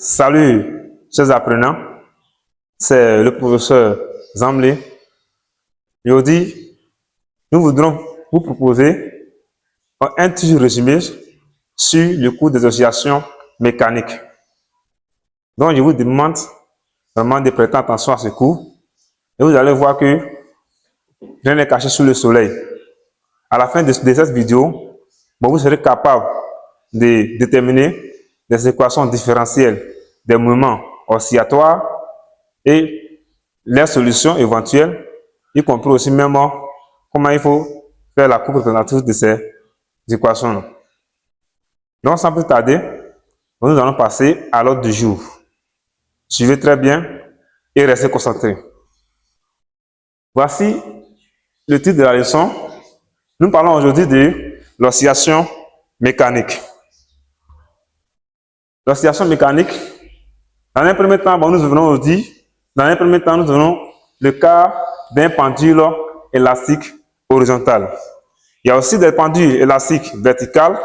Salut, chers apprenants, c'est le professeur Zamblé. Aujourd'hui, nous voudrons vous proposer un petit résumé sur le cours des oscillations mécaniques. Donc, je vous demande vraiment de prêter attention à ce cours et vous allez voir que rien n'est caché sous le soleil. À la fin de cette vidéo, vous serez capable de déterminer les équations différentielles des mouvements oscillatoires et les solutions éventuelles, y compris aussi même comment il faut faire la courbe représentative de ces équations. Donc, sans plus tarder, nous allons passer à l'ordre du jour. Suivez très bien et restez concentrés. Voici le titre de la leçon. Nous parlons aujourd'hui de l'oscillation mécanique. L'oscillation mécanique, dans un premier temps, nous venons le cas d'un pendule élastique horizontal. Il y a aussi des pendules élastiques verticales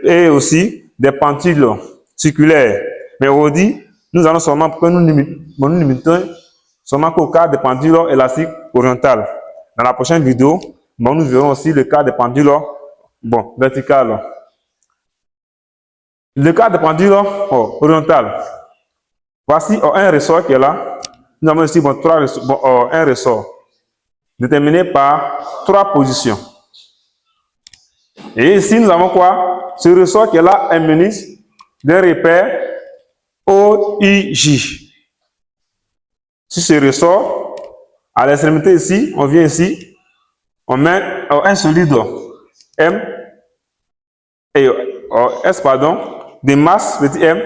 et aussi des pendules circulaires. Mais aujourd'hui, nous allons seulement nous limiter seulement qu'au cas des pendules élastiques horizontales. Dans la prochaine vidéo, nous verrons aussi le cas des pendules verticales. Le cas des pendules horizontales. Voici un ressort qui est là. Nous avons ici un ressort déterminé par 3 positions. Et ici, nous avons quoi? Ce ressort qui est là est muni d'un repère OIJ. Sur ce ressort, à l'extrémité ici, on vient ici, on met un solide M et S, de masse petit m,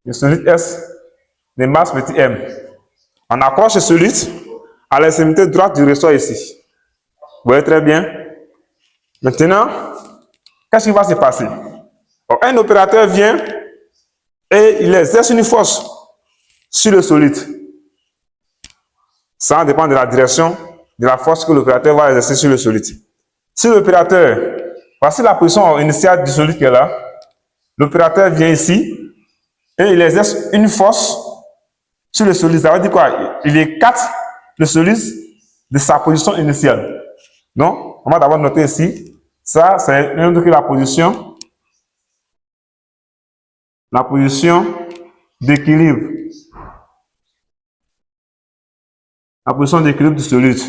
le solide S de masse petit m. On accroche ce solide à l'extrémité droite du ressort ici. Vous voyez très bien. Maintenant, qu'est-ce qui va se passer? Un opérateur vient et il exerce une force sur le solide. Ça dépend de la direction de la force que l'opérateur va exercer sur le solide. Si l'opérateur, voici la position initiale du solide qui est là, l'opérateur vient ici et il exerce une force sur le solide. Ça veut dire quoi? Il écarte le solide de sa position initiale. Donc, on va d'abord noter ici, ça c'est la position d'équilibre. La position d'équilibre du solide.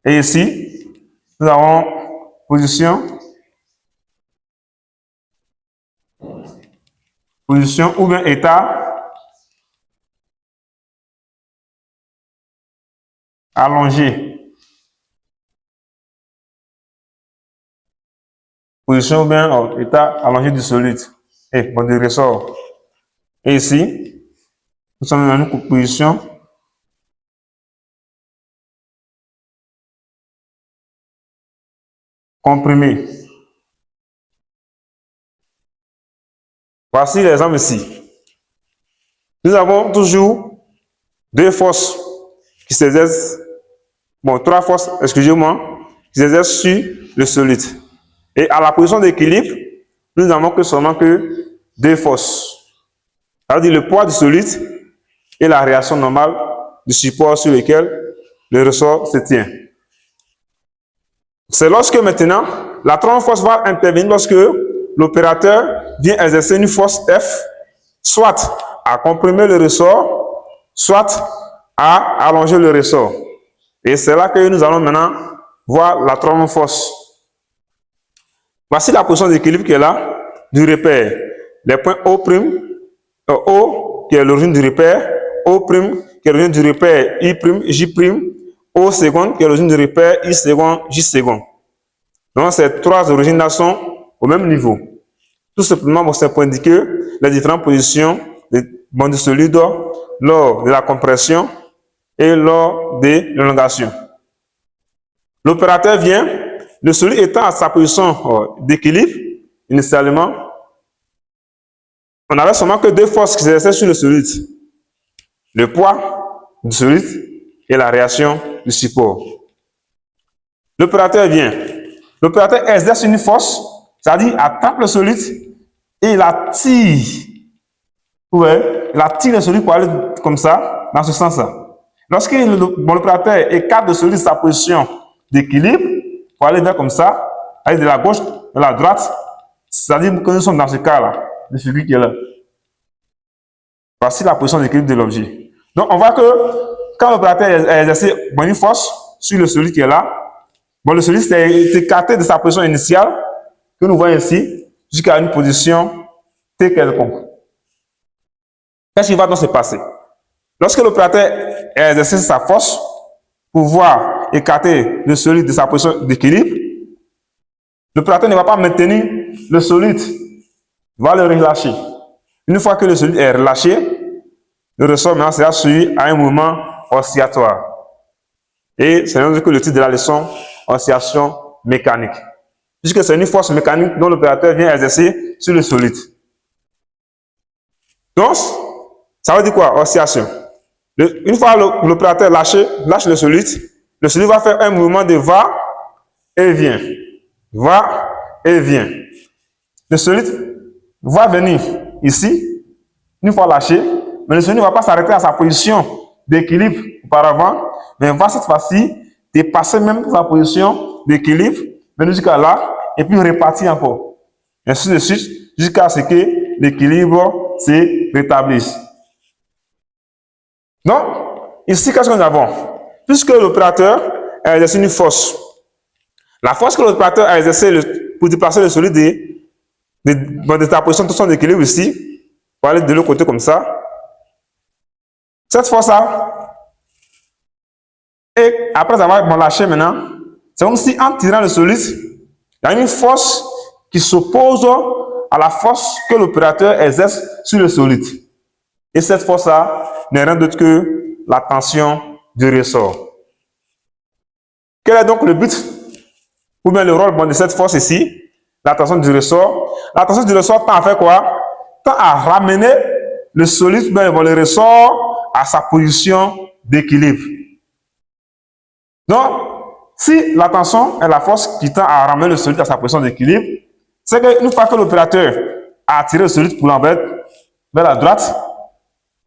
Et ici, nous avons position ou bien état allongé. Position ou bien état allongé du solide. Et du ressort. Et ici, nous sommes dans une position comprimée. Voici l'exemple ici. Nous avons toujours 2 forces qui s'exercent, 3 forces, excusez-moi, qui s'exercent sur le solide. Et à la position d'équilibre, nous n'avons seulement que 2 forces. Ça veut dire le poids du solide et la réaction normale du support sur lequel le ressort se tient. C'est lorsque maintenant, la troisième force va intervenir lorsque l'opérateur vient exercer une force F, soit à comprimer le ressort, soit à allonger le ressort. Et c'est là que nous allons maintenant voir la troisième force. Voici la position d'équilibre qui est là, du repère. Les points O', O qui est l'origine du repère, O' qui est l'origine du repère I', J', O seconde qui est l'origine du repère I seconde, J seconde. Donc ces 3 origines sont au même niveau. Tout simplement, c'est pour indiquer les différentes positions du solide lors de la compression et lors de l'élongation. L'opérateur vient, le solide étant à sa position d'équilibre, initialement, on n'avait seulement que 2 forces qui s'exerçaient sur le solide. Le poids du solide et la réaction du support. L'opérateur vient. L'opérateur exerce une force, c'est-à-dire attrape le solide et il attire vous voyez, il attire le solide pour aller comme ça, dans ce sens-là. Lorsque l'opérateur écarte le solide de sa position d'équilibre, pour aller vers comme ça, aller de la gauche vers la droite, c'est-à-dire que nous sommes dans ce cas-là, le figure qui est là. Voici la position d'équilibre de l'objet. Donc, on voit que quand l'opérateur a exercé une force sur le solide qui est là, le solide s'est écarté de sa position initiale, que nous voyons ici, jusqu'à une position T quelconque. Qu'est-ce qui va donc se passer? Lorsque l'opérateur a exercé sa force pour pouvoir écarter le solide de sa position d'équilibre, l'opérateur ne va pas maintenir le solide, il va le relâcher. Une fois que le solide est relâché, le ressort maintenant sera suivi à un mouvement oscillatoire. Et c'est que le titre de la leçon, oscillation mécanique. Puisque c'est une force mécanique dont l'opérateur vient exercer sur le solide. Donc, ça veut dire quoi? Oscillation. Une fois l'opérateur lâche le solide va faire un mouvement de va et vient. Va et vient. Le solide va venir ici, une fois lâché, mais le solide ne va pas s'arrêter à sa position d'équilibre auparavant, mais va cette fois-ci dépasser même sa position d'équilibre, venir jusqu'à là, et puis repartir encore. Ainsi de suite, jusqu'à ce que l'équilibre se rétablisse. Donc, ici, qu'est-ce que nous avons? Puisque l'opérateur a exercé une force, la force que l'opérateur a exercée pour déplacer le solide de ta position de son équilibre ici, pour aller de l'autre côté comme ça, cette force-là, et après avoir lâché maintenant, c'est comme si en tirant le solide, il y a une force qui s'oppose à la force que l'opérateur exerce sur le solide. Et cette force-là n'est rien d'autre que la tension du ressort. Quel est donc le but ou bien le rôle de cette force ici? La tension du ressort. La tension du ressort tend à faire quoi? Tend à ramener le solide, bien le ressort, à sa position d'équilibre. Donc, si la tension est la force qui tend à ramener le solide à sa position d'équilibre, c'est qu'une fois que l'opérateur a attiré le solide pour l'envers vers la droite,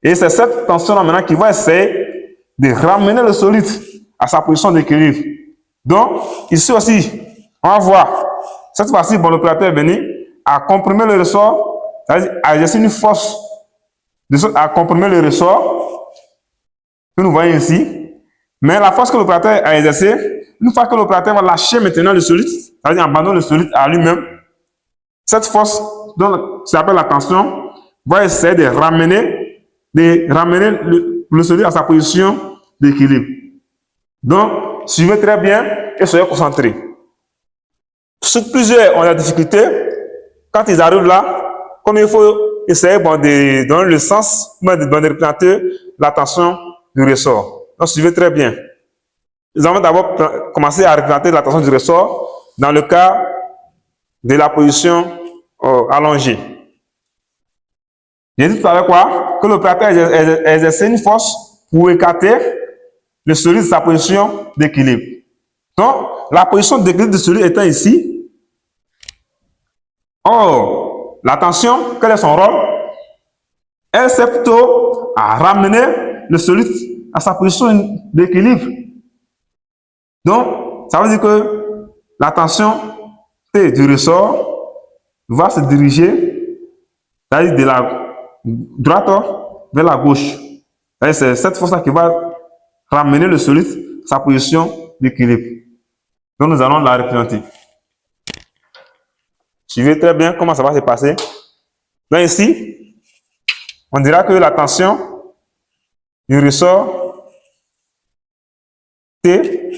et c'est cette tension-là maintenant qui va essayer de ramener le solide à sa position d'équilibre. Donc, ici aussi, on va voir, cette fois-ci, l'opérateur est venu à comprimer le ressort, c'est-à-dire à exercer une force à comprimer le ressort, que nous voyons ici. Mais la force que l'opérateur a exercée, une fois que l'opérateur va lâcher maintenant le solide, c'est-à-dire abandonner le solide à lui-même, cette force, dont s'appelle la tension, va essayer de ramener le solide à sa position d'équilibre. Donc, suivez très bien et soyez concentrés. Plusieurs ont la difficulté, quand ils arrivent là, comme il faut essayer de donner le sens, de représenter la tension du ressort. Donc, suivez très bien. Nous allons d'abord commencer à représenter la tension du ressort dans le cas de la position allongée. J'ai dit tout à l'heure quoi? Que l'opérateur exerce une force pour écarter le solide de sa position d'équilibre. Donc, la position d'équilibre du solide étant ici. Or, la tension, quel est son rôle? Elle sert plutôt à ramener le solide à sa position d'équilibre. Donc, ça veut dire que la tension T du ressort va se diriger, c'est-à-dire de la droite vers la gauche. C'est cette force-là qui va ramener le solide à sa position d'équilibre. Donc, nous allons la représenter. Suivez très bien comment ça va se passer. Donc, ici, on dira que la tension du ressort T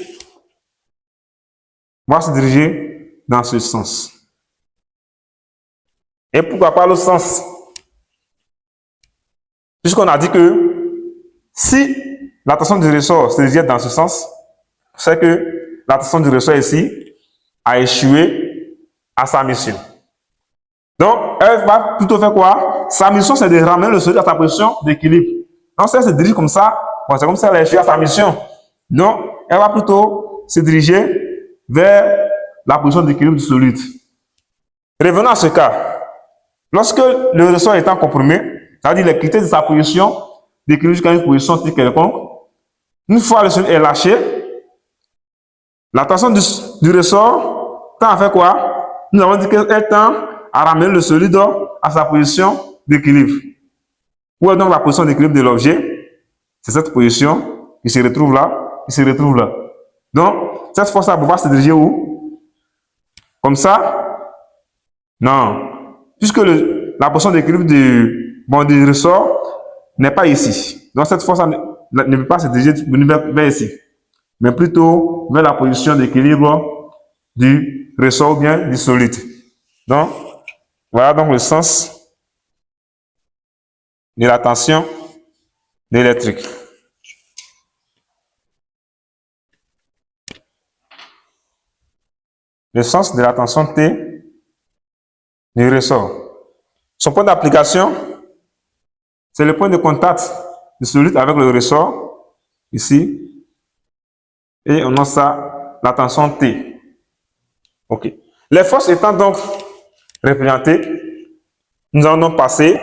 va se diriger dans ce sens. Et pourquoi pas l'autre sens? Puisqu'on a dit que si la tension du ressort se dirige dans ce sens, c'est que la tension du ressort ici a échoué à sa mission. Donc, elle va plutôt faire quoi? Sa mission, c'est de ramener le solide à sa position d'équilibre. Donc, si elle se dirige comme ça, c'est comme si elle a échoué à sa mission. Donc, elle va plutôt se diriger vers la position d'équilibre du solide. Revenons à ce cas. Lorsque le ressort est comprimé, C'est-à-dire les critères de sa position, d'équilibre jusqu'à une position quelconque. Une fois le solide est lâché, la tension du ressort tend à faire quoi? Nous avons dit qu'elle tend à ramener le solide à sa position d'équilibre. Où est donc la position d'équilibre de l'objet? C'est cette position qui se retrouve là, qui se retrouve là. Donc, cette force-là va pouvoir se diriger où? Comme ça? Non. Puisque la position d'équilibre du ressort n'est pas ici. Donc, cette force-là ne peut pas se diriger vers ici, mais plutôt vers la position d'équilibre du ressort ou bien du solide. Donc, voilà donc le sens de la tension électrique. Le sens de la tension T du ressort. Son point d'application, c'est le point de contact du solide avec le ressort, ici, et on a ça, la tension T. Ok. Les forces étant donc représentées, nous allons donc passer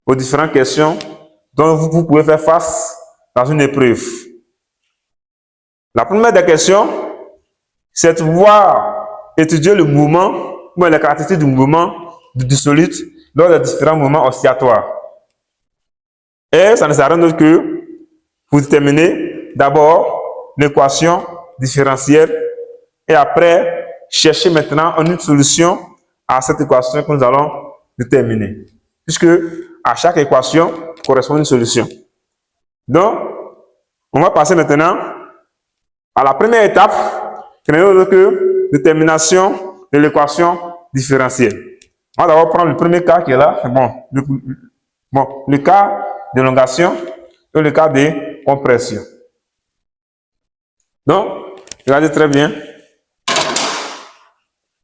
aux différentes questions dont vous pouvez faire face dans une épreuve. La première des questions, c'est de pouvoir étudier le mouvement, ou les caractéristiques du mouvement du solide lors des différents mouvements oscillatoires. Et ça ne sert à rien d'autre que pour déterminer d'abord l'équation différentielle et après chercher maintenant une solution à cette équation que nous allons déterminer. Puisque à chaque équation correspond une solution. Donc, on va passer maintenant à la première étape, qui n'est autre que détermination de l'équation différentielle. On va d'abord prendre le premier cas qui est là. Le cas d'élongation et le cas de compression. Donc, regardez très bien.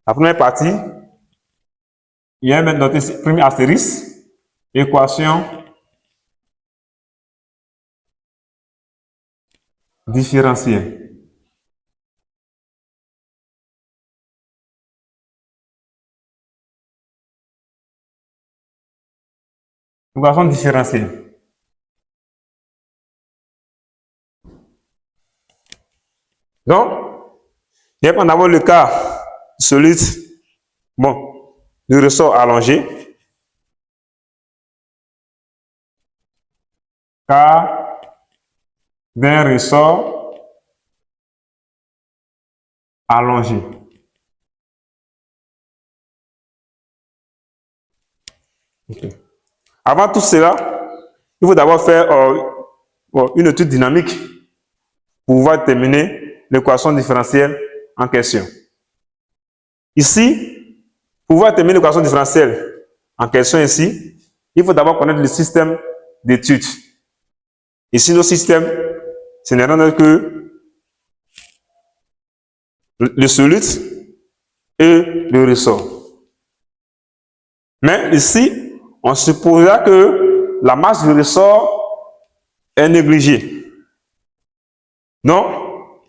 La première partie, il y a maintenant noté premier astérisque, équation différentielle. Équation différentielle. Donc, il y a d'abord le cas solide, le ressort allongé. Cas d'un ressort allongé. Okay. Avant tout cela, il faut d'abord faire une étude dynamique pour pouvoir déterminer l'équation différentielle en question. Ici, pour pouvoir déterminer l'équation différentielle en question ici, il faut d'abord connaître le système d'études. Ici, nos systèmes, ce n'est rien d'autre que le solide et le ressort. Mais ici, on supposera que la masse du ressort est négligée. Donc,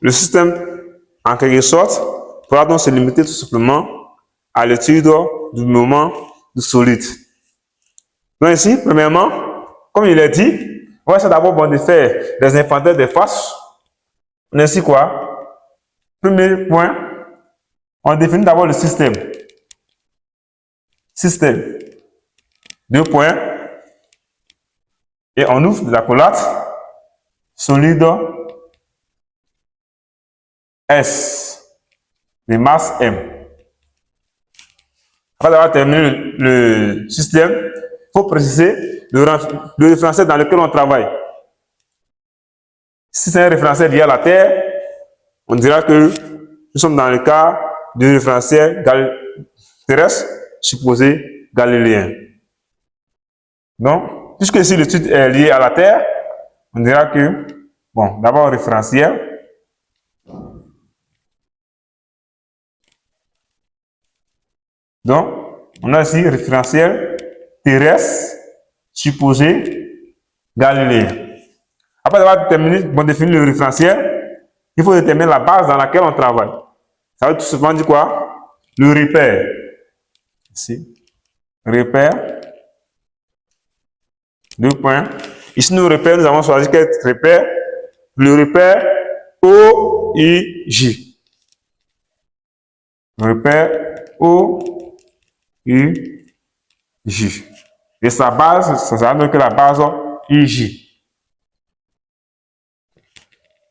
le système, en quelque sorte, pourra donc se limiter tout simplement à l'étude du mouvement du solide. Donc ici, premièrement, comme il est dit, on va essayer d'abord de faire des inventaires des faces. On a ici quoi? Premier point, on définit d'abord le système. Système. Deux points. Et on ouvre des accolades. Solide S. De masse M. Après avoir terminé le système, il faut préciser le référentiel dans lequel on travaille. Si c'est un référentiel lié à la Terre, on dira que nous sommes dans le cas du référentiel terrestre supposé galiléen. Donc, puisque ici l'étude est liée à la Terre, on dira que, d'abord référentiel. Donc, on a ici référentiel terrestre supposé galiléen. Après avoir défini le référentiel, il faut déterminer la base dans laquelle on travaille. Ça veut tout simplement dire quoi? Le repère. Ici. Repère. Deux points. Ici, nous avons choisi quel repère? Le repère OUJ. Le repère OUJ. Et sa base, ça va donner que la base UJ.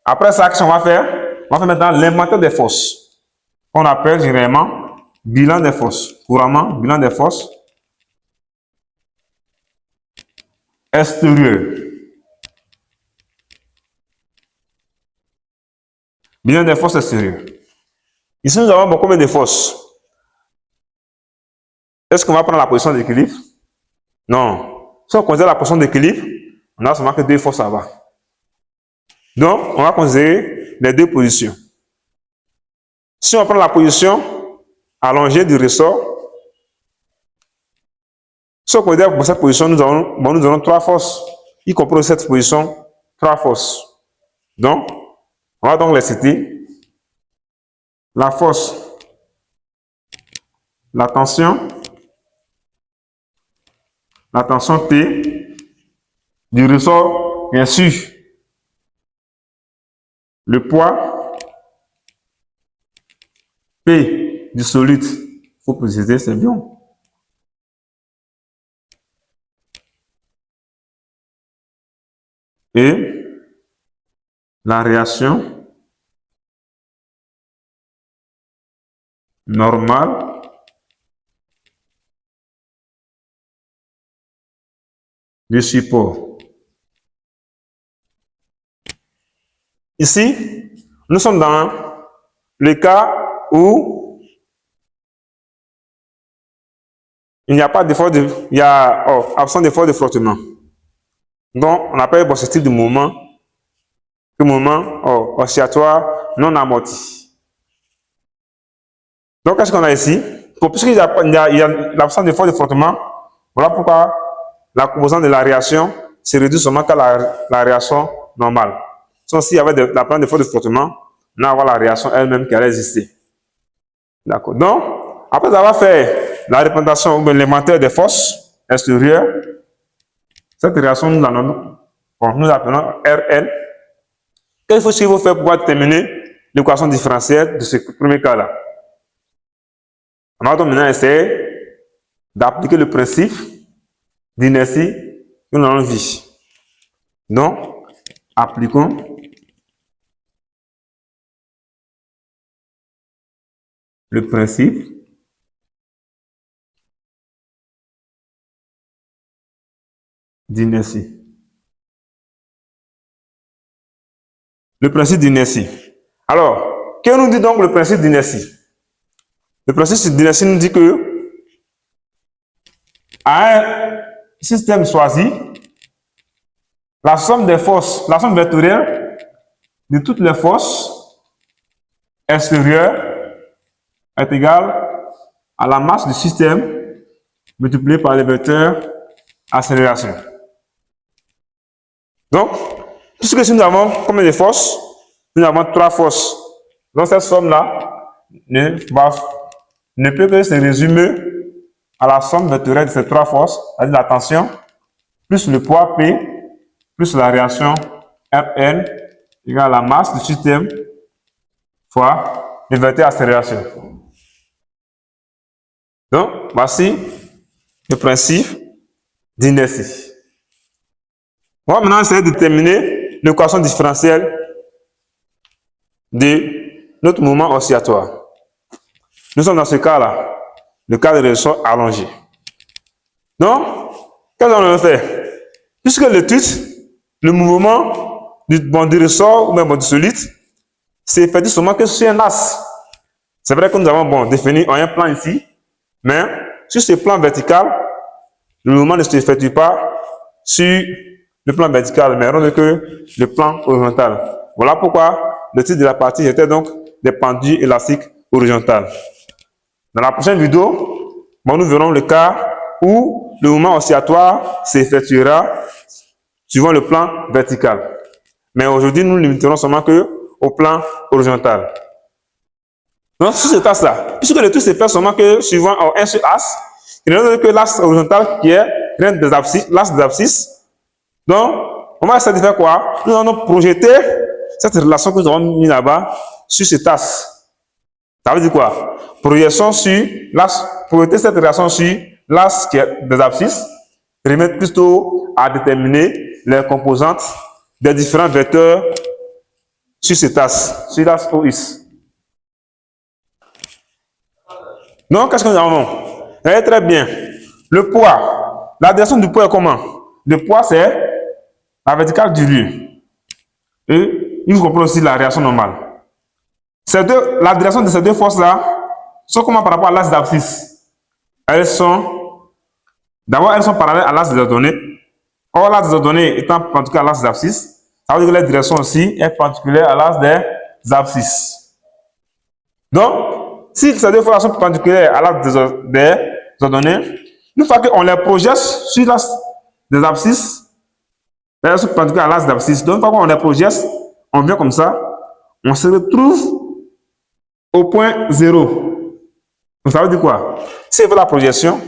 Après ça, qu'est-ce qu'on va faire? On va faire maintenant l'inventaire des forces. On appelle généralement bilan des forces. Couramment, bilan des forces extérieures. Bilan des forces extérieures. Ici, nous avons combien de forces? Est-ce qu'on va prendre la position d'équilibre? Non. Si on considère la position d'équilibre, on a seulement que deux forces là-bas. Donc, on va considérer les deux positions. Si on prend la position allongée du ressort, si on considère pour cette position, nous aurons trois forces, y compris cette position, trois forces. Donc, on va donc les citer. La force, la tension T du ressort, bien sûr. Le poids P du solide, il faut préciser, c'est bien. Et la réaction normale du support. Ici, nous sommes dans le cas où il n'y a pas d'effort absence d'effort de frottement. Donc, on appelle ce type de mouvement le mouvement oscillatoire non amorti. Donc, qu'est-ce qu'on a ici? Puisqu'il y a l'absence d'effort de frottement, voilà pourquoi la composante de la réaction se réduit seulement qu'à la réaction normale. Sauf s'il y avait l'absence d'effort de frottement, on va avoir la réaction elle-même qui allait exister. D'accord. Donc, après avoir fait la représentation ou l'inventaire des forces extérieures, cette réaction, nous l'appelons Rn. Qu'est-ce qu'il faut faire pour déterminer l'équation différentielle de ce premier cas-là? On va donc maintenant essayer d'appliquer le principe d'inertie que nous avons vu. Donc, appliquons le principe d'inertie. Le principe d'inertie. Alors, que nous dit donc le principe d'inertie? Le principe d'inertie nous dit que à un système choisi, la somme des forces, la somme vectorielle de toutes les forces extérieures est égale à la masse du système multipliée par le vecteur accélération. Donc, puisque si nous avons combien de forces? Nous avons trois forces. Donc, cette somme-là ne peut que se résumer à la somme vectorielle de ces trois forces, c'est-à-dire la tension, plus le poids P, plus la réaction Rn, égale à la masse du système fois le vecteur accélération. Donc, voici le principe d'inertie. On va maintenant essayer de déterminer l'équation différentielle de notre mouvement oscillatoire. Nous sommes dans ce cas-là, le cas de ressort allongé. Donc, qu'est-ce qu'on va faire? Puisque le mouvement du ressort ou même du solide s'effectue seulement que sur un axe. C'est vrai que nous avons défini un plan ici, mais sur ce plan vertical, le mouvement ne s'effectue pas sur le plan vertical, mais non que le plan horizontal. Voilà pourquoi le titre de la partie était donc des pendules élastiques horizontales. Dans la prochaine vidéo, nous verrons le cas où le mouvement oscillatoire s'effectuera suivant le plan vertical. Mais aujourd'hui, nous limiterons seulement au plan horizontal. Donc, sur cet axe-là, puisque le tout se fait seulement que suivant un seul axe, il n'y a que l'axe horizontal qui est l'axe des abscisses, Donc, on va essayer de faire quoi? Nous allons projeter cette relation que nous avons mis là-bas sur cet axe. Ça veut dire quoi? Projection sur l'axe, projeter cette relation sur l'axe des abscisses, remettre plutôt à déterminer les composantes des différents vecteurs sur cet axe, sur l'axe OX. Donc, qu'est-ce que nous avons? Regardez très bien. Le poids. La direction du poids est comment? Le poids, c'est la verticale du lieu. Et il faut comprendre aussi la réaction normale. La direction de ces deux forces-là sont comment par rapport à l'axe d'abscisse? D'abord, elles sont parallèles à l'axe des ordonnées. Or, l'axe des ordonnées étant perpendiculaire à l'axe d'abscisse, ça veut dire que la direction aussi est perpendiculaire à l'axe des abscisses. Donc, si ces deux forces sont perpendiculaires à l'axe des ordonnées, une fois qu'on les projette sur l'axe des abscisses, elles sont perpendiculaires à l'axe d'abscisse. Donc, une fois qu'on les projette, on vient comme ça, on se retrouve au point 0. Donc, ça veut dire quoi? Si je veux la projection,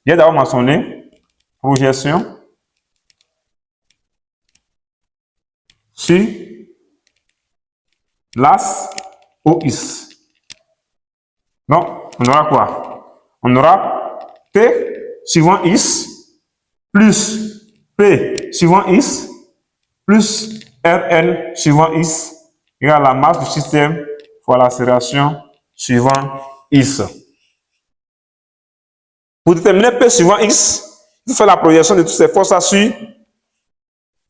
il y a d'abord mentionné projection sur l'axe OX. Donc, on aura quoi? On aura P suivant X plus P suivant X plus Rn suivant X égale la masse du système fois l'accélération suivant X. Pour déterminer P suivant X, il faut faire la projection de toutes ces forces sur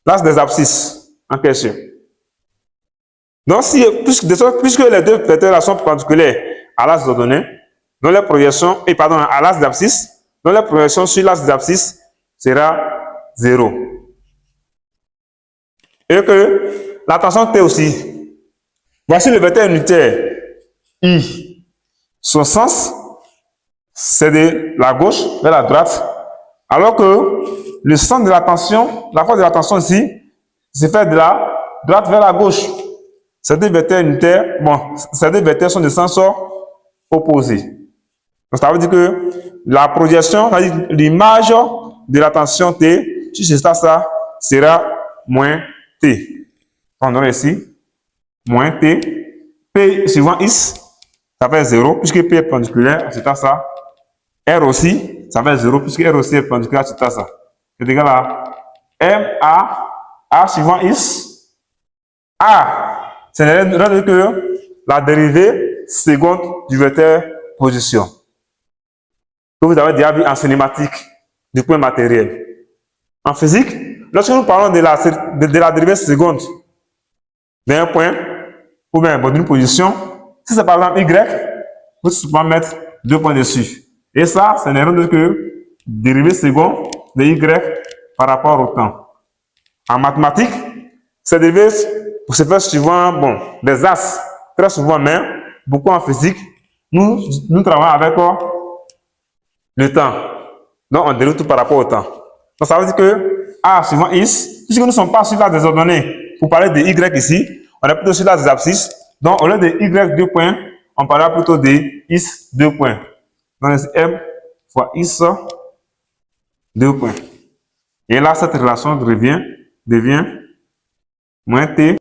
l'axe des abscisses en question. Donc, puisque les deux vecteurs sont perpendiculaires à l'axe ordonné, donc les projections, à l'axe d'abscisse, donc les projections sur l'axe d'abscisse sera 0. Et que la tension T aussi. Voici le vecteur unitaire I. Son sens, c'est de la gauche vers la droite, alors que le sens de la tension, la force de la tension ici, c'est fait de la droite vers la gauche. Ces deux vecteurs unitaires, ces deux vecteurs sont de sens opposés. Donc, ça veut dire que la projection, l'image de la tension T sur ce ça sera moins T. On aura ici moins T. P suivant X, ça fait 0, puisque P est perpendiculaire, c'est à ça. R aussi, ça fait 0, puisque R aussi est perpendiculaire, c'est à ça. C'est égal à A suivant X. A, c'est que la dérivée seconde du vecteur position, que vous avez déjà vu en cinématique du point matériel. En physique, lorsque nous parlons de la dérivée seconde d'un point ou bien d'une position, si c'est par exemple Y, vous pouvez mettre 2 points dessus. Et ça, ce n'est rien d'autre que dérivée seconde de Y par rapport au temps. En mathématiques, ces dérivées se fait suivant des axes, très souvent même, beaucoup en physique, nous travaillons avec le temps. Donc, on dérive tout par rapport au temps. Donc, ça veut dire que A suivant X, puisque nous ne sommes pas sur l'axe des ordonnées, pour parler de Y ici, on est plutôt sur l'axe des abscisses. Donc, au lieu de Y 2 points, on parlera plutôt de X 2 points. Donc, c'est M fois X 2 points. Et là, cette relation devient moins T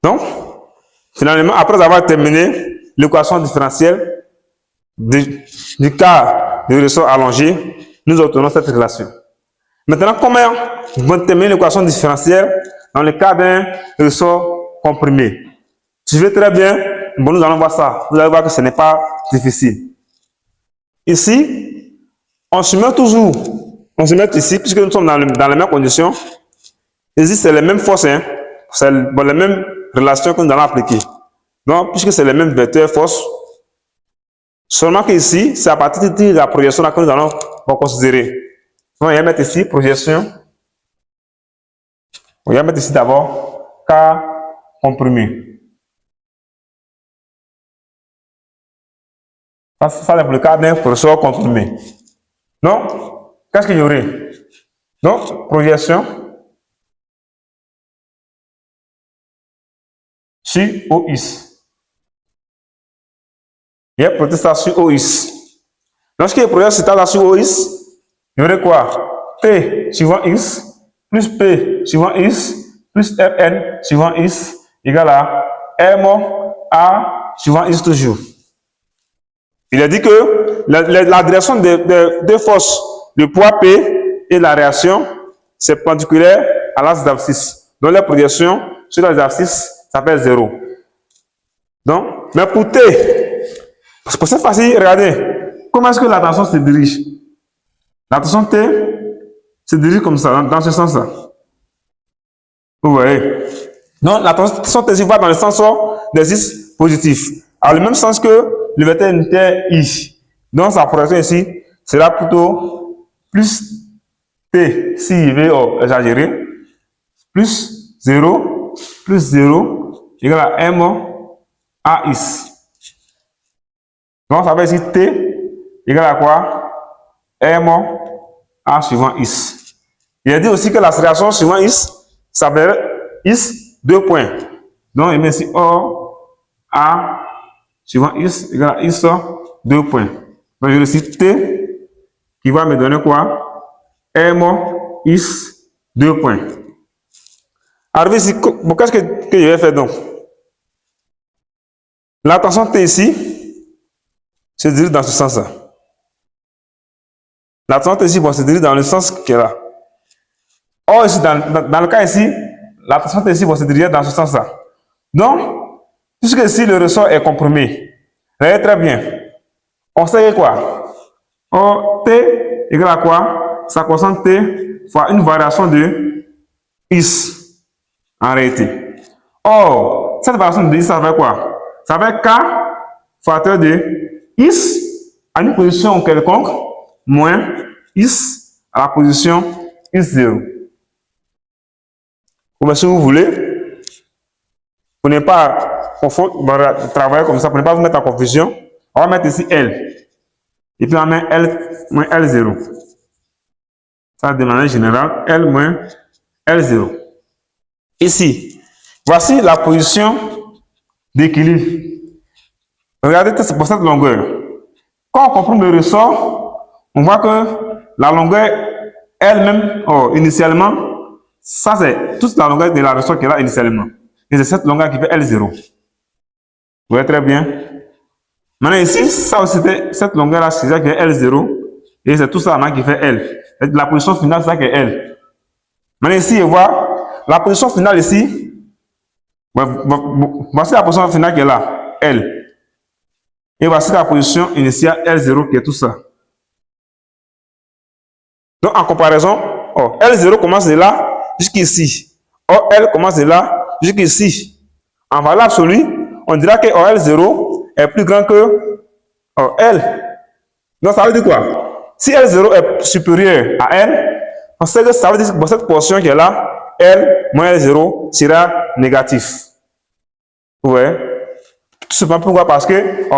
Donc, finalement, après avoir terminé l'équation différentielle du cas de ressort allongé, nous obtenons cette relation. Maintenant, comment vous terminer l'équation différentielle dans le cas d'un ressort comprimé? Tu veux très bien, bon, nous allons voir ça. Vous allez voir que ce n'est pas difficile. Ici, on se met ici, puisque nous sommes dans les mêmes conditions. Ici, c'est les mêmes forces, hein? C'est les mêmes relations que nous allons appliquer. Donc, puisque c'est les mêmes vecteurs forces, seulement que ici, c'est à partir de la projection que nous allons considérer. On va mettre ici projection. On va mettre ici d'abord K comprimé. Ça, c'est pour le cas d'un ressort comprimé. Donc, qu'est-ce qu'il y aurait? Donc, projection sur OX. Il y a projection sur OX. Lorsqu'il y a projection sur OX, il y aurait quoi? P suivant X plus P suivant X plus Fn suivant X égale à M A suivant X toujours. Il a dit que la direction des forces, le poids P et la réaction, c'est perpendiculaire à l'axe d'abscisse. Donc la projection sur l'axe d'abscisse s'appelle 0. Donc, mais pour T, pour cette fois-ci, regardez, comment est-ce que la tension se dirige? La tension T se dirige comme ça, dans ce sens-là. Vous voyez? Donc, la tension T va dans le sens des X positifs. Alors, le même sens que le vecteur unitaire I. Donc, sa projection ici sera plutôt plus T si IV exagéré, plus 0 égale à M A X. Donc, ça veut dire T égale à quoi? M A suivant X. Il a dit aussi que la réaction suivant X s'appelle X 2 points. Donc, il met ici O A suivant X égale à X 2 points. Donc, je le cite T qui va me donner quoi? M X 2 points. Alors, ici, qu'est-ce que je vais faire donc? La tension T ici se dirige dans ce sens-là. La tension T ici se dirige dans le sens qui est là. Or, ici, dans le cas ici, la tension T ici se diriger dans ce sens-là. Donc, puisque ici le ressort est comprimé, regardez très bien. On sait quoi? Or, T égale à quoi? Ça correspond T fois une variation de X en réalité. Or, cette variation de X, ça veut quoi? Ça veut K facteur de X à une position quelconque moins X à la position X0. Ou si vous voulez, pour ne pas travailler comme ça, pour ne pas vous mettre en confusion, on va mettre ici L. Et puis on met L moins L0. Ça, de manière générale, L moins L0. Ici, voici la position d'équilibre. Regardez pour cette longueur. Quand on comprime le ressort, on voit que la longueur elle-même, initialement, ça c'est toute la longueur de la ressort qui est là initialement. Et c'est cette longueur qui fait L0. Vous voyez très bien. Maintenant ici, ça aussi c'était cette longueur là, c'est ça qui est L0. Et c'est tout ça qui fait L. La position finale, c'est ça qui est L. Maintenant ici, on voit la position finale ici. Voici la position finale qui est là, L. Et voici la position initiale L0 qui est tout ça. Donc en comparaison, L0 commence de là jusqu'ici. Or L commence de là jusqu'ici. En valeur absolue, on dira que L0 est plus grand que L. Donc ça veut dire quoi? Si L0 est supérieur à L, on sait que ça veut dire que cette portion qui est là, L moins L0 sera négatif. Vous voyez? Tout simplement pourquoi? Parce que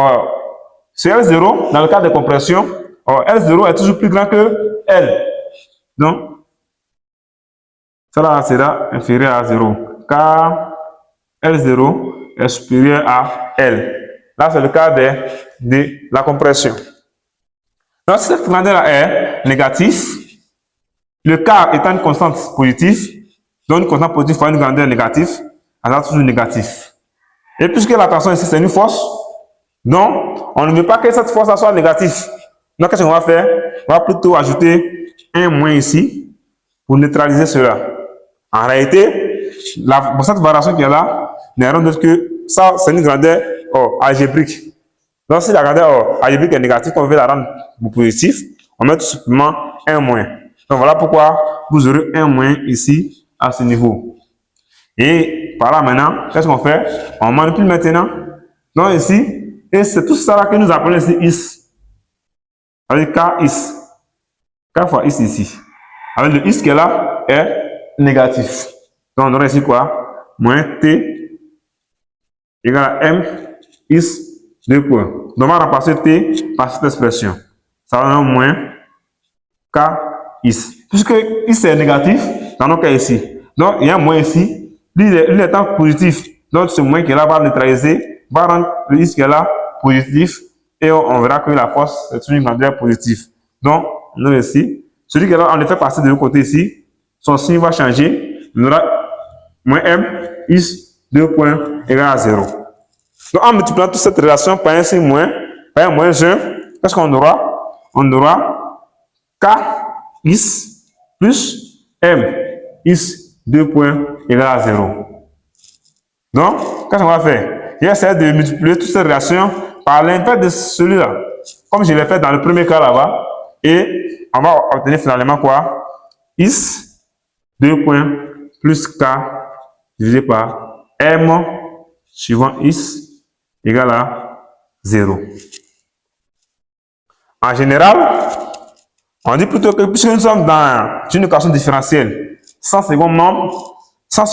sur L0, dans le cas de compression, L0 est toujours plus grand que L. Donc, cela sera inférieur à 0. Car L0 est supérieur à L. Là, c'est le cas de la compression. Donc, si cette grandeur est négative, le K étant une constante positive, donc une constante positive fois une grandeur négative, ça sera toujours négatif. Et puisque la tension ici, c'est une force, donc on ne veut pas que cette force soit négative. Donc, qu'est-ce qu'on va faire? On va plutôt ajouter un moins ici pour neutraliser cela. En réalité, cette variation qui est là n'est rien d'autre que ça, c'est une grandeur algébrique. Donc, si la grandeur algébrique est négative, on veut la rendre positive, on met tout simplement un moins. Donc, voilà pourquoi vous aurez un moins ici à ce niveau. Et par là maintenant, qu'est-ce qu'on fait? On manipule maintenant. Donc, ici, et c'est tout ça là que nous appelons ici is. Avec K is. K fois ici. Avec le is qui est là est négatif. Donc, on aura ici quoi? Moins T égale à M is 2 points. Donc, on va remplacer T par cette expression. Ça va donner moins K is. Puisque is est négatif, dans notre cas ici. Donc, il y a un moins ici. Lui étant positif. Donc, ce moins qui est là va neutraliser, va rendre le is qui est là positif. Et on verra que la force est une grandeur positive. Donc, on a ici. Celui qui est là, on le fait passer de l'autre côté ici. Son signe va changer. On aura moins M is 2 points égale à 0. Donc, en multipliant toute cette relation par un signe moins, par un moins 1, qu'est-ce qu'on aura? On aura K is plus M is 2 points égale à 0. Donc, qu'est-ce qu'on va faire? J'essaie de multiplier toutes ces relations par l'inverse de celui-là, comme je l'ai fait dans le premier cas là-bas, et on va obtenir finalement quoi? Is 2 points plus K divisé par M suivant is égale à 0. En général, on dit plutôt que puisque nous sommes dans une équation différentielle sans second membre, ça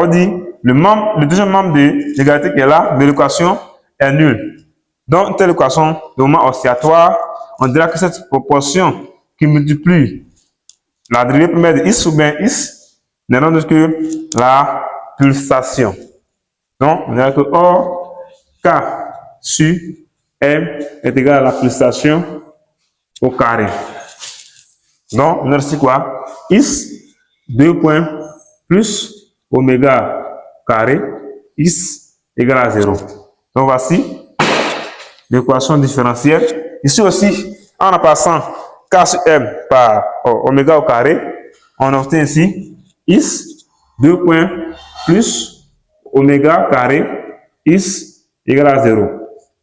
veut dire le deuxième membre de l'égalité qui est là, de l'équation, est nul. Donc, telle équation de moment oscillatoire, on dira que cette proportion qui multiplie la dérivée première de is ou bien is n'est rien d'autre que la pulsation. Donc, on dira que or K sur M est égal à la pulsation au carré. Donc, on a ici quoi? Is 2 points plus oméga carré is égal à 0. Donc, voici l'équation différentielle. Ici aussi, en remplaçant K sur M par oméga au carré, on obtient ici is 2 points plus oméga carré is égal à 0.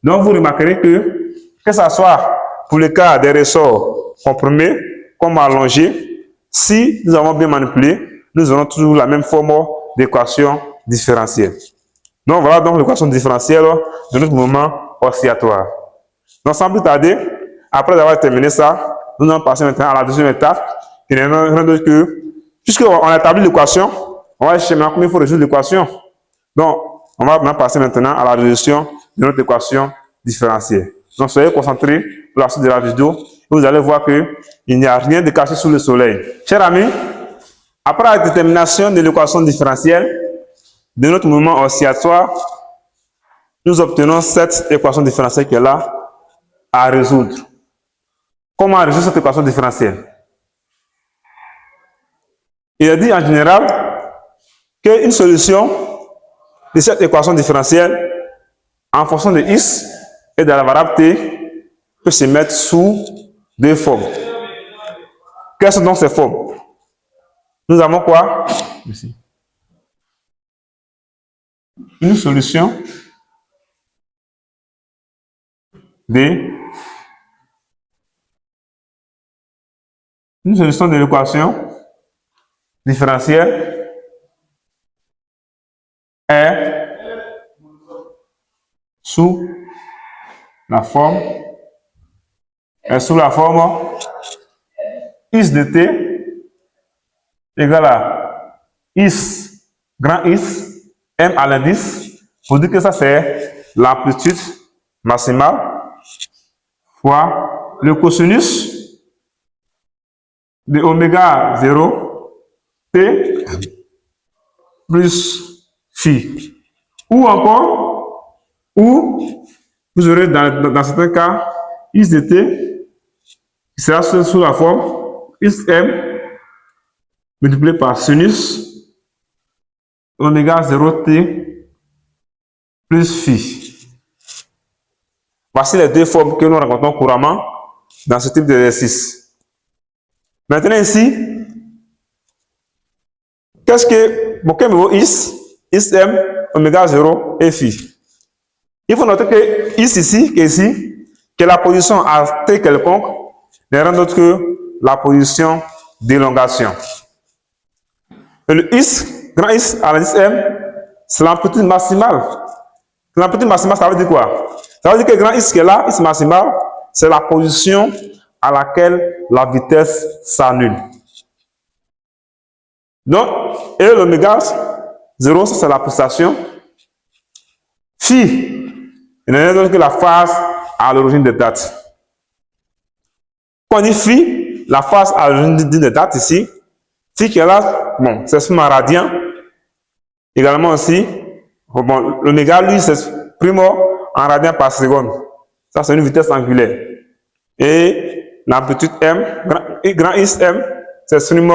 Donc, vous remarquerez que ce soit pour le cas des ressorts comprimés comme allongés, si nous avons bien manipulé, nous aurons toujours la même forme d'équation différentielle. Donc, voilà donc l'équation différentielle de notre mouvement oscillatoire. Donc, sans plus tarder, après avoir terminé ça, nous allons passer maintenant à la deuxième étape, qui n'est rien d'autre que, puisqu'on a établi l'équation, on va chercher comment il faut résoudre l'équation. Donc, on va maintenant passer maintenant à la résolution de notre équation différentielle. Donc, soyez concentrés pour la suite de la vidéo. Vous allez voir qu'il n'y a rien de caché sous le soleil. Chers amis, après la détermination de l'équation différentielle de notre mouvement oscillatoire, nous obtenons cette équation différentielle qui est là à résoudre. Comment résoudre cette équation différentielle? Il est dit en général qu'une solution de cette équation différentielle en fonction de x et de la variable t peut se mettre sous deux formes. Quelles sont donc ces formes? Nous avons quoi? Ici. Une solution de l'équation différentielle est sous la forme x de t égale à x grand X m à l'indice, pour dire que ça c'est l'amplitude maximale fois le cosinus de oméga 0 t plus phi. Ou encore, ou vous aurez dans certains cas x de t qui sera sous la forme xm multiplié par sinus oméga 0t plus phi. Voici les deux formes que nous rencontrons couramment dans ce type d'exercice. Maintenant ici, qu'est-ce que quel vaut is, m, oméga 0 et phi? Il faut noter que ici, que la position à t quelconque n'est rien d'autre que la position d'élongation. Et le is, grand is à l'indice m, c'est l'amplitude maximale. L'amplitude maximale, ça veut dire quoi? Ça veut dire que grand is qui est là, is maximal, c'est la position à laquelle la vitesse s'annule. Donc, et l'oméga 0, c'est la pulsation. Phi, il n'est rien d'autre que la phase à l'origine des dates. Quand on dit phi, la phase à l'origine des dates ici, phi qui est là, bon, c'est en radian. Également aussi, bon, l'oméga, lui, s'exprime en radian par seconde. Ça, c'est une vitesse angulaire. Et l'amplitude m, grand is m, s'exprime,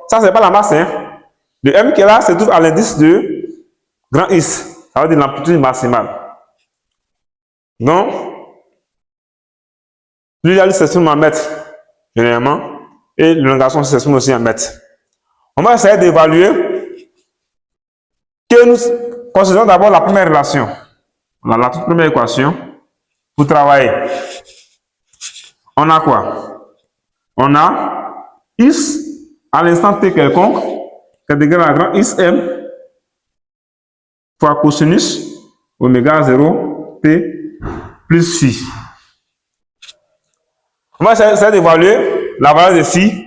ça, c'est pas la masse, hein. Le m qui est là se trouve à l'indice de grand is. Ça veut dire l'amplitude maximale. Donc, lui, il s'exprime en mètres, généralement, et l'élongation s'exprime aussi en mètres. On va essayer d'évaluer que nous considérons d'abord la première relation, la toute première équation, pour travailler. On a quoi? On a is à l'instant t quelconque, qui est égal à grand is m fois cosinus oméga 0 t plus phi. On va essayer d'évaluer la valeur de phi,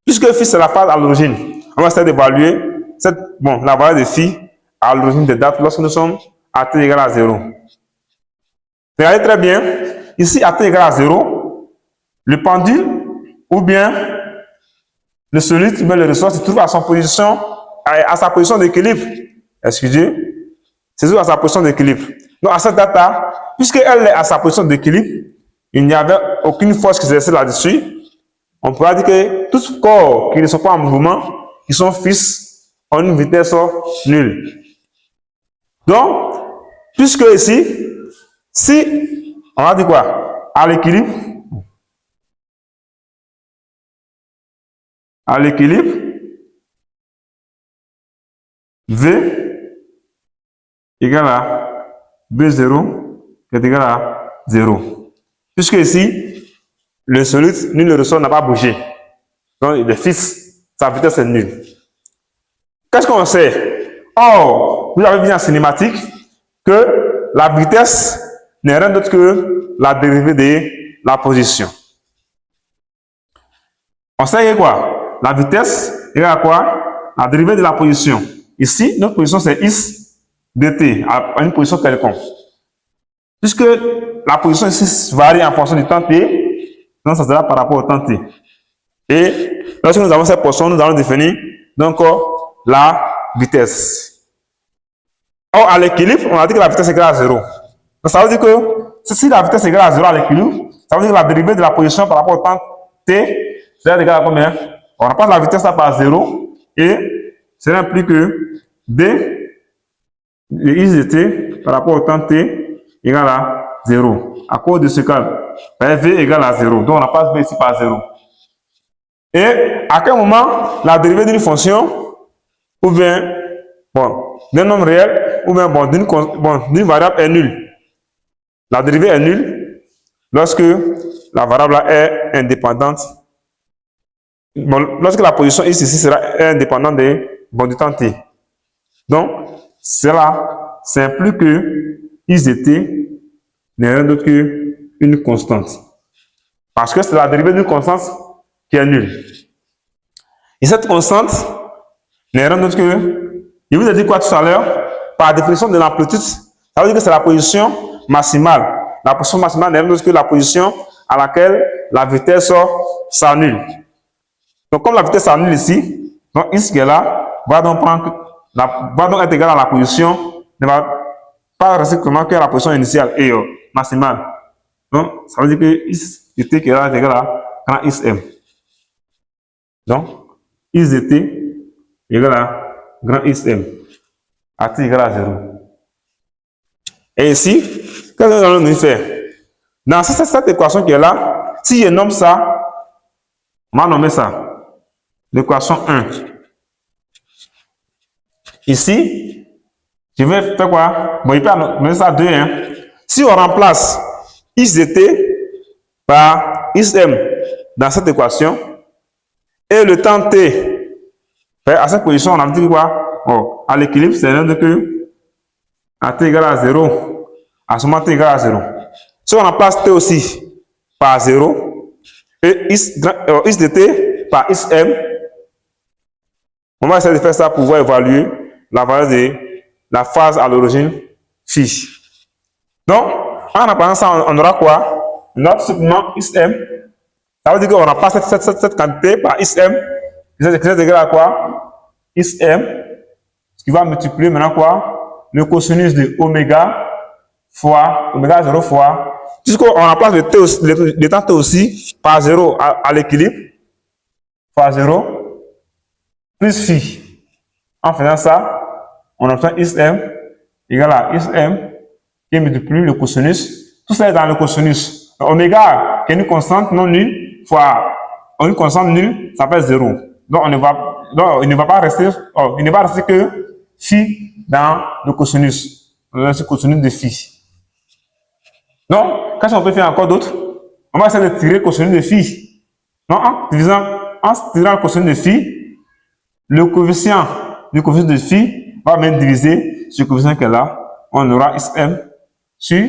puisque phi c'est la phase à l'origine. On va essayer d'évaluer la valeur de phi à l'origine des dates lorsque nous sommes à t égale à 0. Regardez très bien, ici à t égale à 0, le pendule ou bien le solide, mais le ressort se trouve à sa position d'équilibre. Excusez, se trouve à sa position d'équilibre. Donc à cette date-là, puisqu'elle est à sa position d'équilibre, il n'y avait aucune force qui s'exerçait là-dessus. On pourra dire que tous corps qui ne sont pas en mouvement, qui sont fixes, ont une vitesse nulle. Donc, puisque ici, si on va dire quoi? À l'équilibre, V égale à B0 qui est égal à 0. Puisque ici, le solide, ni le ressort n'a pas bougé. Donc, il est fixe, sa vitesse est nulle. Qu'est-ce qu'on sait? Or, vous avez vu en cinématique que la vitesse n'est rien d'autre que la dérivée de la position. On sait quoi? La vitesse égale à quoi? La dérivée de la position. Ici, notre position c'est is dt, à une position quelconque. Puisque la position ici varie en fonction du temps t, donc ça sera par rapport au temps t. Et lorsque nous avons cette position, nous allons définir donc la vitesse. Or, à l'équilibre, on a dit que la vitesse est égale à 0. Donc, ça veut dire que si la vitesse est égale à 0 à l'équilibre, ça veut dire que la dérivée de la position par rapport au temps t, c'est égal à combien? On remplace la vitesse par 0 et cela implique que d de is de t par rapport au temps t égale à 0. À cause de ce cas, v égale à 0. Donc, on remplace v ici par 0. Et à quel moment la dérivée d'une fonction ou bien d'un nombre réel ou bien d'une variable est nulle? La dérivée est nulle lorsque la variable est indépendante. Lorsque la position ici sera indépendante du temps t. Donc, cela implique que is de t n'est rien d'autre qu'une constante. Parce que c'est la dérivée d'une constante qui est nulle. Et cette constante n'est rien d'autre que, je vous ai dit quoi tout à l'heure, par définition de l'amplitude, ça veut dire que c'est la position maximale. La position maximale n'est rien d'autre que la position à laquelle la vitesse s'annule. Donc, comme la vitesse s'annule ici, donc is qui est là, va donc être égal à la position, ne va pas rester comment que la position initiale et maximale. Donc, ça veut dire que is de t qui est là est égal à grand is m. Donc, is de t égale à grand is m. à t égale à 0. Et ici, qu'est-ce que nous allons nous faire? Dans cette équation qui est là, si je nomme ça, on va nommer ça l'équation 1. Ici, je vais faire quoi? Bon, il peut nommer ça 2. Hein. Si on remplace x de t par xm dans cette équation, et le temps t, à cette position, on a dit quoi? Oh, à l'équilibre, c'est l'un de que à t égale à 0, à ce moment t égale à 0. Si on remplace t aussi par 0, et x de t par xm, on va essayer de faire ça pour pouvoir évaluer la valeur de la phase à l'origine phi. Donc, en remplaçant ça, on aura quoi? On aura simplement xm. Ça veut dire qu'on remplace cette quantité par xm. C'est égal à quoi? Xm, ce qui va multiplier maintenant quoi? Le cosinus de oméga fois oméga 0 fois. Puisqu'on remplace le temps t aussi par 0 à l'équilibre, fois 0 plus phi. En faisant ça, on obtient xm égale à xm qui multiplie le cosinus. Tout ça est dans le cosinus. Oméga, qui est une constante non nulle, fois une constante nulle, ça fait 0. Donc, il ne va pas rester que phi dans le cosinus. Le cosinus de phi. Donc, qu'est-ce qu'on peut faire encore d'autre? On va essayer de tirer le cosinus de phi. Donc, en tirant le cosinus de phi, le coefficient du coefficient de phi va même diviser ce coefficient qui est là. On aura xm sur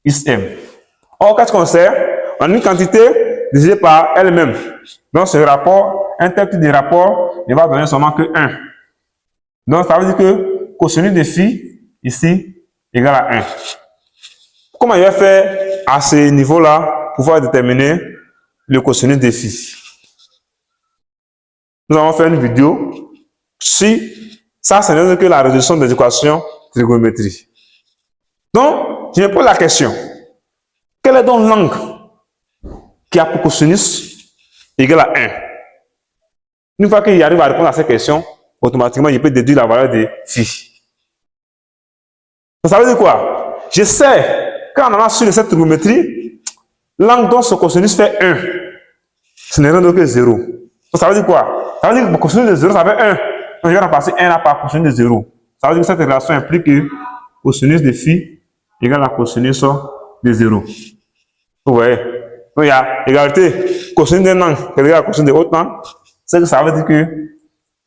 xm. Or, qu'est-ce qu'on sait? On a une quantité divisée par elle-même. Donc, ce rapport, un tel type de rapport ne va donner seulement que 1. Donc, ça veut dire que cosinus de phi, ici, égale à 1. Comment il va faire à ce niveau-là pour pouvoir déterminer le cosinus de phi? Nous allons faire une vidéo si ça, ce n'est que la résolution des équations trigonométriques. Donc, je me pose la question. Quel est donc l'angle qui a pour cosinus égal à 1? Une fois qu'il arrive à répondre à cette question, automatiquement, il peut déduire la valeur de phi. Donc, ça veut dire quoi? Je sais, quand on a sur cette trigonométrie, l'angle dont ce cosinus fait 1, ce n'est rien que 0. Donc, ça veut dire quoi? Ça veut dire que le cosinus de 0, ça fait 1. Donc, je vais remplacer 1 là par cosinus de 0. Ça veut dire que cette relation implique que cosinus de phi égale à cosinus de 0. Vous voyez? Donc, il y a égalité cosinus d'un angle égale à cosinus de l'autre angle. C'est que ça veut dire que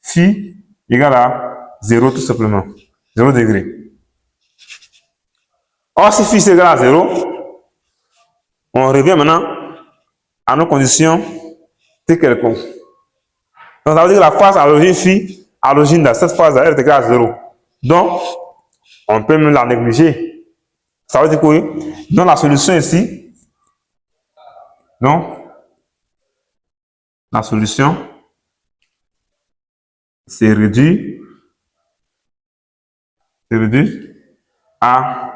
phi égale à 0 tout simplement. 0 degré. Or, si phi égale à 0, on revient maintenant à nos conditions t quelconque. Donc, ça veut dire que la phase à l'origine phi, à l'origine de cette phase elle est égale à 0. Donc, on peut même la négliger. Ça veut dire que dans la solution ici, donc, la solution, c'est réduit à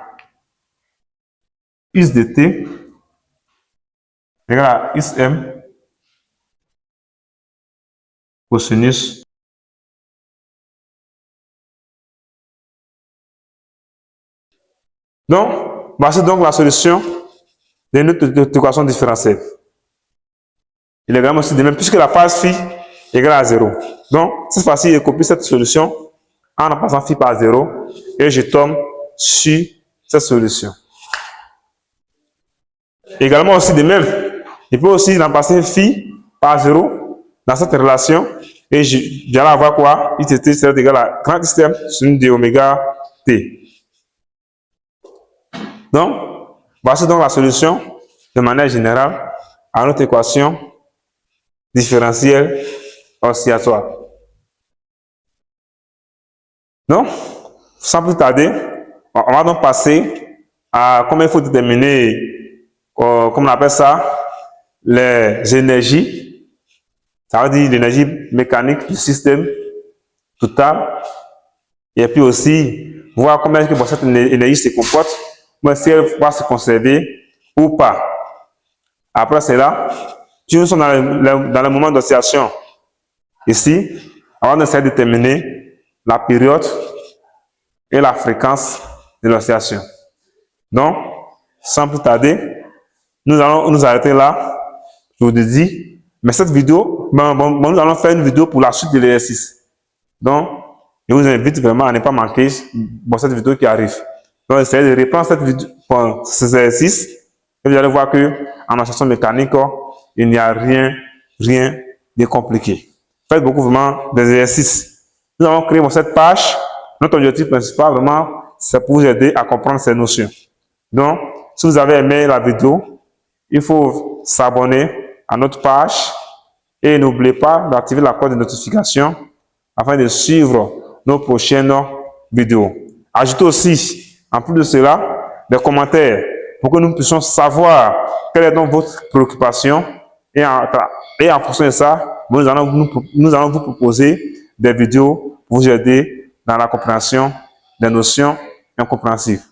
x de t égale à xm cosinus . Donc, voici donc la solution de notre équation différentielle. Il est également aussi de même, puisque la phase phi égale à 0. Donc, cette fois-ci, je copie cette solution en remplaçant phi par 0 et je tombe sur cette solution. Également aussi de même, je peux aussi remplacer phi par 0 dans cette relation et j'allais avoir quoi? Xt sera égal à grand système sur une de oméga t. Donc, voici donc la solution de manière générale à notre équation différentielle oscillatoire. Donc, sans plus tarder, on va donc passer à comment il faut déterminer, comment on appelle ça, les énergies. Ça veut dire l'énergie mécanique du système total. Et puis aussi, voir comment est-ce que cette énergie se comporte, si elle va se conserver ou pas. Après cela, nous sommes dans le moment d'oscillation. Ici, on va essayer de déterminer la période et la fréquence de l'oscillation. Donc, sans plus tarder, nous allons nous arrêter là. Je vous dis, mais cette vidéo, nous allons faire une vidéo pour la suite de l'exercice. Donc, je vous invite vraiment à ne pas manquer cette vidéo qui arrive. Donc, essayez de reprendre cette vidéo, ces exercices, et vous allez voir que en oscillation mécanique, il n'y a rien de compliqué. Faites beaucoup vraiment d'exercices. Nous allons créer cette page. Notre objectif principal, vraiment, c'est pour vous aider à comprendre ces notions. Donc, si vous avez aimé la vidéo, il faut s'abonner à notre page et n'oubliez pas d'activer la cloche de notification afin de suivre nos prochaines vidéos. Ajoutez aussi, en plus de cela, des commentaires pour que nous puissions savoir quelle est donc votre préoccupation et en fonction de ça, nous allons vous proposer des vidéos pour vous aider dans la compréhension des notions incompréhensibles.